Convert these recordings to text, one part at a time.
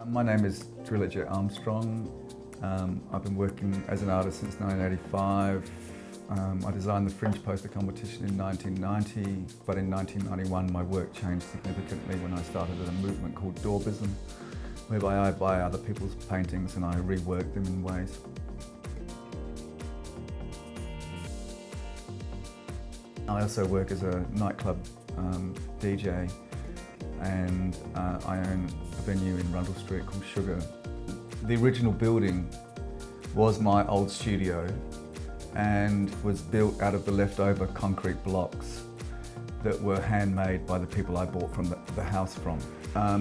My name is Armstrong. I've been working as an artist since 1985. I designed the Fringe Poster competition in 1990, but in 1991 my work changed significantly when I started a movement called Daubism, whereby I buy other people's paintings and I rework them in ways. I also work as a nightclub DJ, and I own a venue in Rundle Street called Sugar. The original building was my old studio and was built out of the leftover concrete blocks that were handmade by the people I bought from the house from.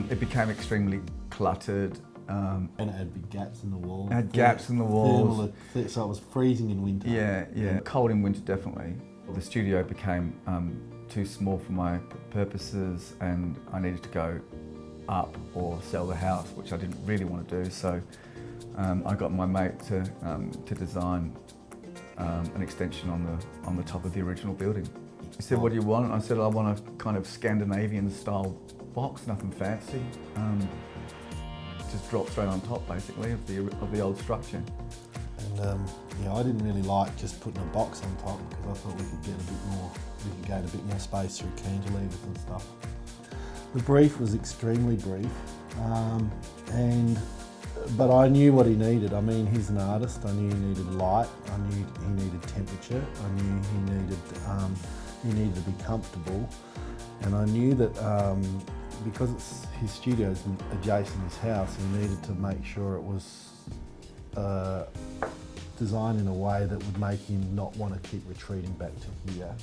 It became extremely cluttered. And it had big gaps in the walls. It had gaps in the walls. So it was freezing in winter. Yeah. Cold in winter, definitely. The studio became too small for my purposes, and I needed to go up or sell the house, which I didn't really want to do. So I got my mate to design an extension on the top of the original building. He said, "What do you want?" I said, "I want a kind of Scandinavian style box, nothing fancy. Just drop straight on top, basically, of the old structure." And yeah, I didn't really like just putting a box on top because I thought we could gain a bit more space through cantilevers and stuff. The brief was extremely brief, but I knew what he needed. I mean, he's an artist. I knew he needed light. I knew he needed temperature. I knew he needed to be comfortable, and I knew that because his studio's adjacent to his house, he needed to make sure it was designed in a way that would make him not want to keep retreating back to here,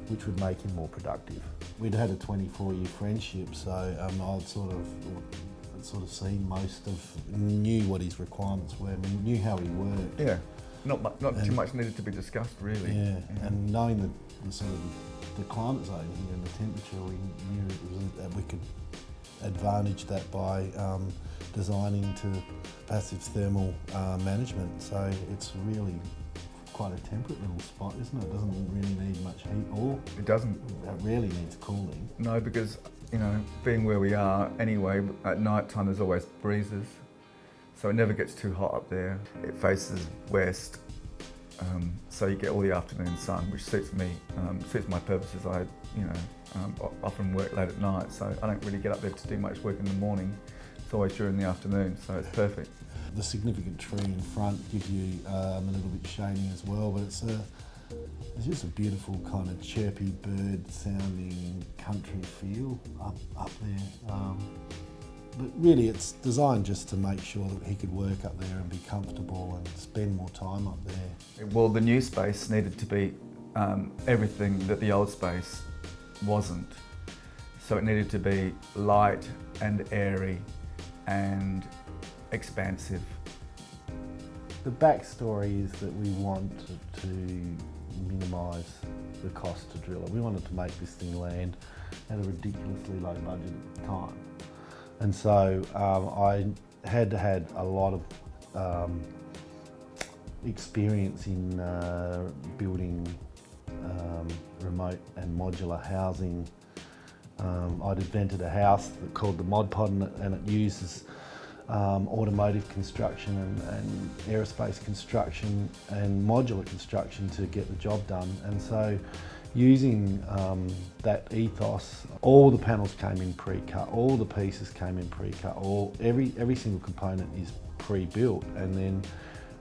which would make him more productive. We'd had a 24-year friendship, so I'd sort of seen knew what his requirements were, knew how he worked. Yeah, not too much needed to be discussed, really. Yeah, and knowing the sort of the climate zone here and the temperature, we knew that we could advantage that by designing to passive thermal management. So it's really quite a temperate little spot, isn't it? It doesn't really need much heat, or it doesn't. It really needs cooling. No, because being where we are anyway, at night time there's always breezes, so it never gets too hot up there. It faces west, so you get all the afternoon sun, which suits me, suits my purposes. I often work late at night, so I don't really get up there to do much work in the morning. It's always during the afternoon, so it's perfect. The significant tree in front gives you a little bit shading as well, but it's just a beautiful kind of chirpy bird sounding country feel up there. But really it's designed just to make sure that he could work up there and be comfortable and spend more time up there. Well, the new space needed to be everything that the old space wasn't. So it needed to be light and airy and expansive. The backstory is that we wanted to minimise the cost to drill it. We wanted to make this thing land at a ridiculously low budget at the time. And so I had a lot of experience in building remote and modular housing. I'd invented a house called the Mod Pod, and it uses automotive construction and aerospace construction and modular construction to get the job done. And so using that ethos, all the panels came in pre-cut, all the pieces came in pre-cut, every single component is pre-built and then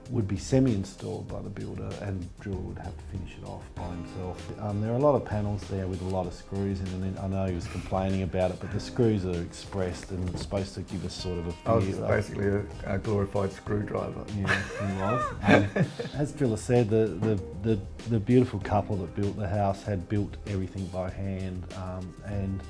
would be semi-installed by the builder, and the driller would have to finish it off by himself. There are a lot of panels there with a lot of screws in, and I know he was complaining about it, but the screws are expressed and it's supposed to give us sort of a feel. I was basically a glorified screwdriver. Yeah, he was. As driller said, the beautiful couple that built the house had built everything by hand, and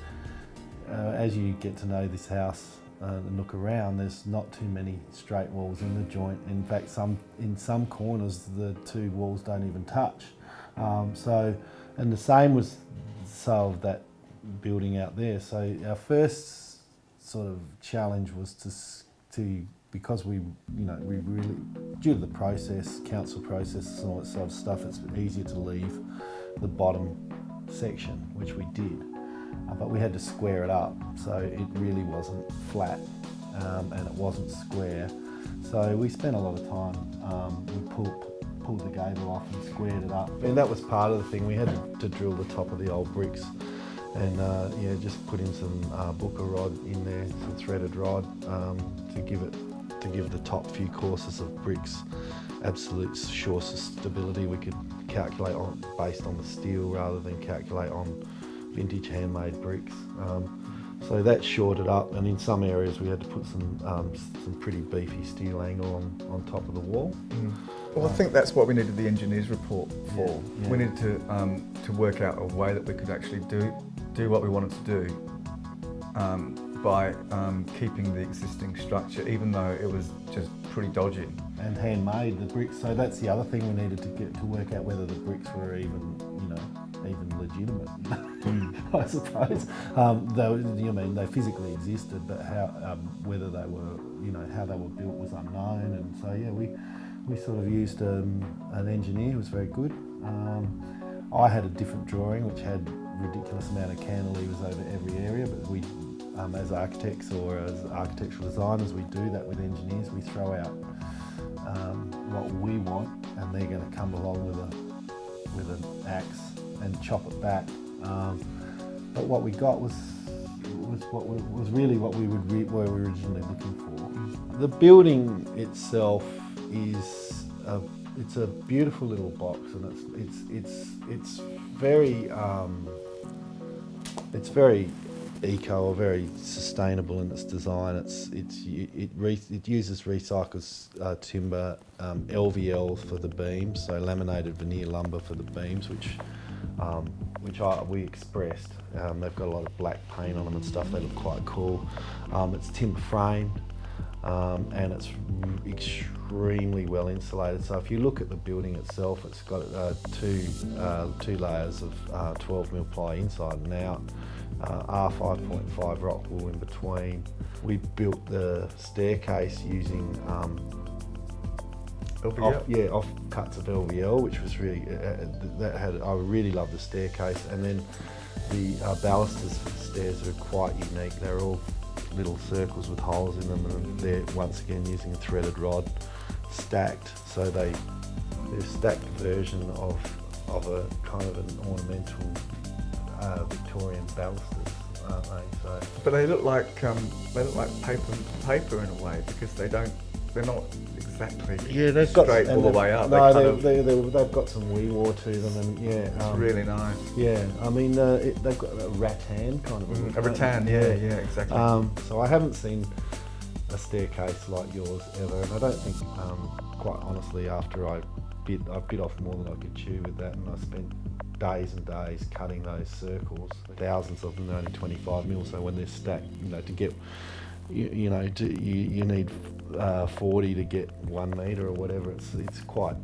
as you get to know this house and look around, there's not too many straight walls in the joint. In fact, in some corners, the two walls don't even touch. And the same was so of that building out there. So our first sort of challenge was to because we really, due to the process, council process and all that sort of stuff, it's easier to leave the bottom section, which we did. But we had to square it up, so it really wasn't flat. and it wasn't square. So we spent a lot of time, we pulled the gable off and squared it up. And that was part of the thing. We had to drill the top of the old bricks and yeah, just put in some booker rod in there, some threaded rod, to give the top few courses of bricks absolute sure stability. We could calculate on based on the steel rather than calculate on vintage handmade bricks. So that shored it up, and in some areas we had to put some pretty beefy steel angle on top of the wall. Well, I think that's what we needed the engineer's report for. Yeah. We needed to work out a way that we could actually do what we wanted to do by keeping the existing structure, even though it was just pretty dodgy. And handmade the bricks. So that's the other thing we needed to get to work out whether the bricks were even legitimate. I suppose. Though they physically existed, but how whether they were how they were built was unknown. And so yeah, we sort of used an engineer who was very good. I had a different drawing which had ridiculous amount of cantilevers over every area, but we, as architects or as architectural designers, we do that with engineers. We throw out what we want, and they're going to come along with an axe and chop it back. But what we got was really what we were originally looking for. The building itself is it's a beautiful little box, and it's very eco or very sustainable in its design. It uses recycled timber, LVL for the beams, so laminated veneer lumber for the beams, which we expressed. They've got a lot of black paint on them and stuff. They look quite cool. It's timber framed, and it's extremely well insulated. So if you look at the building itself, it's got two layers of 12mm ply inside and out. R5.5 rock wool in between. We built the staircase using off cuts of LVL, which was really I really love the staircase. And then the balusters for the stairs are quite unique. They're all little circles with holes in them, and they're once again using a threaded rod stacked. So they're a stacked version of a kind of an ornamental Victorian balusters, aren't they? So, but they look like paper in a way, because they're not exactly straight all the way up. No, they've got some wee war to them, and yeah, it's really nice. Yeah, I mean they've got a rattan kind of a rattan. Yeah, exactly. So I haven't seen a staircase like yours ever, and I don't think, quite honestly, after I bit off more than I could chew with that, and I spent days and days cutting those circles, thousands of them, only 25mm. So when they're stacked, to get, you need 40 to get 1 metre or whatever. It's quite,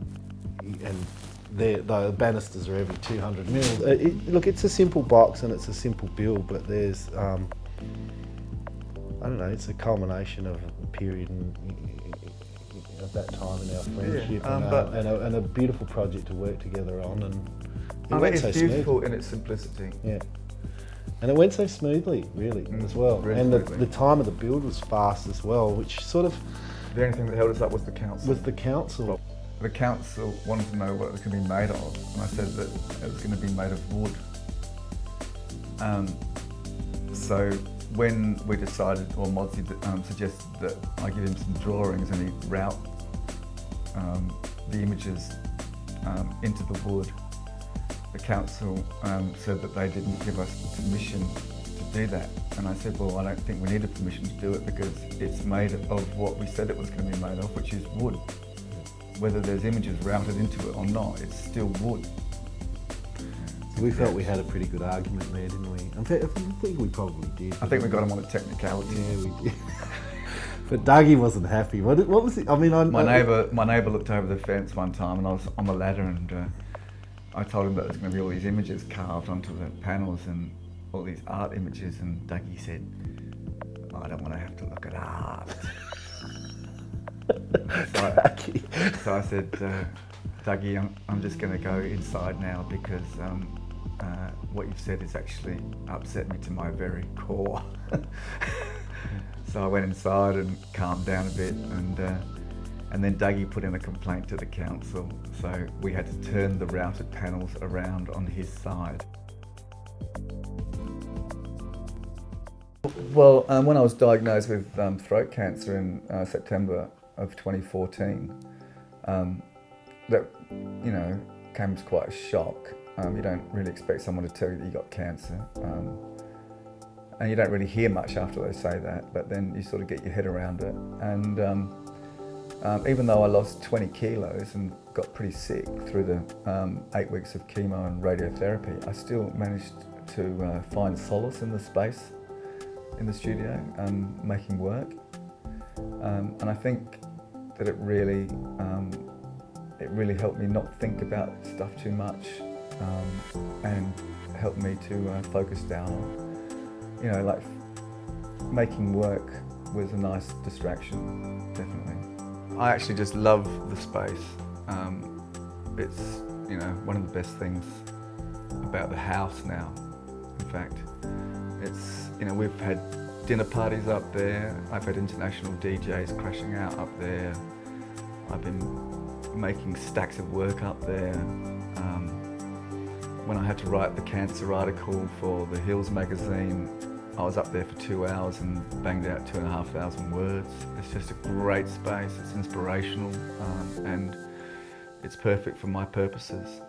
and the banisters are every 200mm. Look, it's a simple box and it's a simple build, but there's, I don't know, it's a culmination of a period of that time in our friendship, and a beautiful project to work together on. And it's beautiful in its simplicity. Yeah, and it went so smoothly, really, as well. Really and smoothly. the time of the build was fast as well, which sort of... The only thing that held us up was the council. The council wanted to know what it was going to be made of, and I said that it was going to be made of wood. So when we decided, or Modsy suggested that I give him some drawings and he'd route the images into the wood, the council said that they didn't give us permission to do that. And I said, well, I don't think we needed permission to do it, because it's made of what we said it was going to be made of, which is wood. Whether there's images routed into it or not, it's still wood. So we felt we had a pretty good argument there, didn't we? I think we probably did. I think we got him on a technicality. Yeah, we did. But Dougie wasn't happy. What was it? I mean, my neighbour looked over the fence one time, and I was on the ladder, and I told him that there's going to be all these images carved onto the panels and all these art images, and Dougie said, I don't want to have to look at art. So I said, Dougie, I'm just going to go inside now, because what you've said has actually upset me to my very core. So I went inside and calmed down a bit, and then Dougie put in a complaint to the council, so we had to turn the routed panels around on his side. Well, when I was diagnosed with throat cancer in September of 2014, that, you know, came as quite a shock. You don't really expect someone to tell you that you got cancer. And you don't really hear much after they say that, but then you sort of get your head around it. And even though I lost 20 kilos and got pretty sick through the 8 weeks of chemo and radiotherapy, I still managed to find solace in the space in the studio, making work. And I think that it really helped me not think about stuff too much, and helped me to focus down on, you know, like making work was a nice distraction, definitely. I actually just love the space. It's, you know, one of the best things about the house now. In fact, it's, you know, we've had dinner parties up there. I've had international DJs crashing out up there. I've been making stacks of work up there. When I had to write the cancer article for the Hills magazine, I was up there for 2 hours and banged out 2,500 words. It's just a great space, it's inspirational, and it's perfect for my purposes.